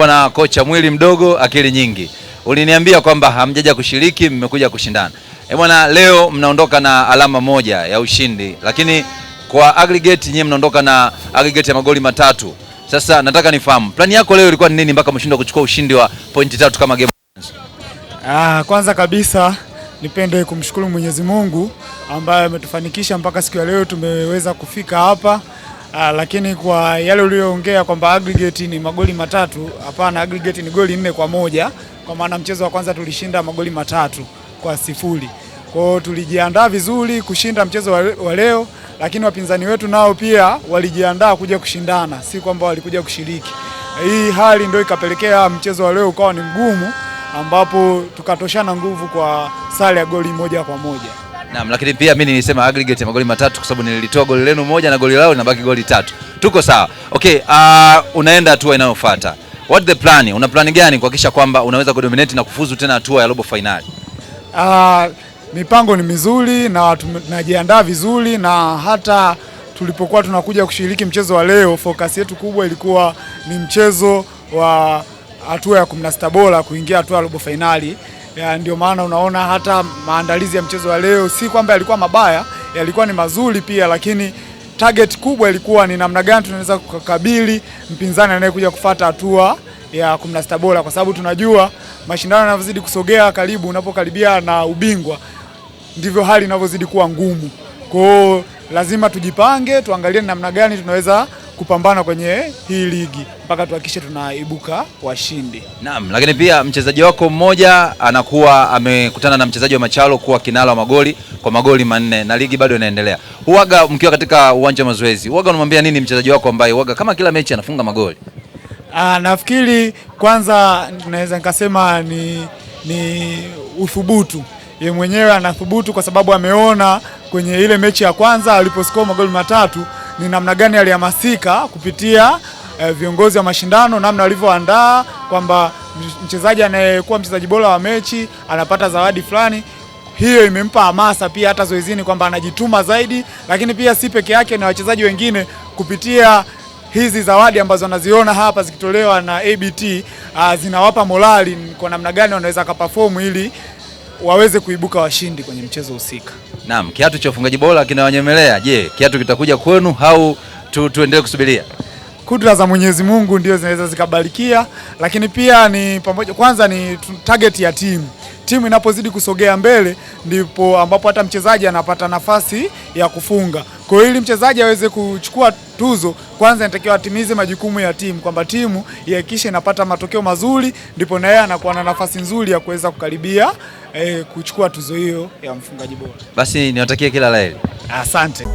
Na kocha mwili mdogo akili nyingi. Uliniambia kwamba hamjaja kushiriki, mmekuja kushindana. Bwana, leo mnaondoka na alama moja ya ushindi, lakini kwa aggregate nyinyi mnaondoka na aggregate ya magoli 3. Sasa nataka nifahamu plani yako leo ilikuwa ni nini mpaka mshindwa kuchukua ushindi wa pointi 3 kama game? Kwanza kabisa nipende kumshukuru Mwenyezi Mungu ambaye ametufanikisha mpaka siku ya leo tumeweza kufika hapa. Lakini kwa yale uliyoongea kwamba aggregate ni magoli 3, hapana, aggregate ni goli 4-1, kwa maana mchezo wa kwanza tulishinda magoli 3-0. Kwa hiyo tulijiandaa vizuri kushinda mchezo wa leo, lakini wapinzani wetu nao pia walijiandaa kuja kushindana, si kwamba walikuja kushiriki. Hii hali ndio ikapelekea mchezo wa leo ukawa ni mgumu, ambapo tukatoshana nguvu kwa sare ya goli 1-1. Naam, lakini pia mimi nilisema aggregate ya magoli 3 kwa sababu nilitoa goli lenu 1 na goli lao linabaki goli 3. Tuko sawa. Okay, unaenda hatua inayofuata. What the plan? Una plan gani kuhakikisha kwamba unaweza kudominate na kufuzu tena hatua ya robo finali? Mipango ni mizuri na tunajiandaa vizuri, na hata tulipokuwa tunakuja kushiriki mchezo wa leo, focus yetu kubwa ilikuwa ni mchezo wa hatua ya 16 bora kuingia hatua ya robo finali. Ndio maana unaona hata maandalizi ya mchezo wa leo si kwamba yalikuwa mabaya, yalikuwa ni mazuri pia, lakini target kubwa ilikuwa ni namna gani tunaweza kukabili mpinzani anayekuja kufuata hatua ya 16 bora, kwa sababu tunajua mashindano yanavyozidi kusogea karibu, unapokaribia na ubingwa ndivyo hali inavyozidi kuwa ngumu. Kwa hiyo lazima tujipange, tuangalie namna gani tunaweza kupambana kwenye hii ligi mpaka tuhakikishe tunaibuka washindi. Naam, lakini pia mchezaji wako mmoja anakuwa amekutana na mchezaji wa Machalo kuwa kinara wa magoli kwa magoli 4 na ligi bado inaendelea. Huaga mkiwa katika uwanja wa mazoezi, huaga unamwambia nini mchezaji wako ambaye huaga kama kila mechi anafunga magoli? Nafikiri kwanza naweza nikasema ni uthubutu. Yeye mwenyewe anathubutu kwa sababu ameona kwenye ile mechi ya kwanza aliposcore magoli 3 ni namna gani alihamasika kupitia viongozi wa mashindano, namna walivyoandaa kwamba mchezaji anayekuwa mchezaji bora wa mechi anapata zawadi fulani. Hiyo imempa hamasa pia hata zoezini kwamba anajituma zaidi, lakini pia si peke yake na wachezaji wengine kupitia hizi zawadi ambazo wanaziona hapa zikitolewa na ABT, zinawapa morali kwa namna gani wanaweza kuperform ili waweze kuibuka washindi kwenye mchezo husika. Naam, kiatu cha ufungaji bora kinawanyemelea. Je, kiatu kitakuja kwenu au tuendelee kusubiria? Kudra za Mwenyezi Mungu ndio zinaweza zikabarikia, lakini pia ni pamoja, kwanza ni target ya timu inapozidi kusogea mbele ndipo ambapo hata mchezaji anapata nafasi ya kufunga. Kwa hiyo ili mchezaji aweze kuchukua tuzo, kwanza inatakiwa atimize majukumu ya timu, kwamba timu ihakikishe inapata matokeo mazuri, ndipo na yeye anakuwa na nafasi nzuri ya kuweza kukaribia kuchukua tuzo hiyo ya mfungaji bora. Basi niwatakie kila la heri. Asante.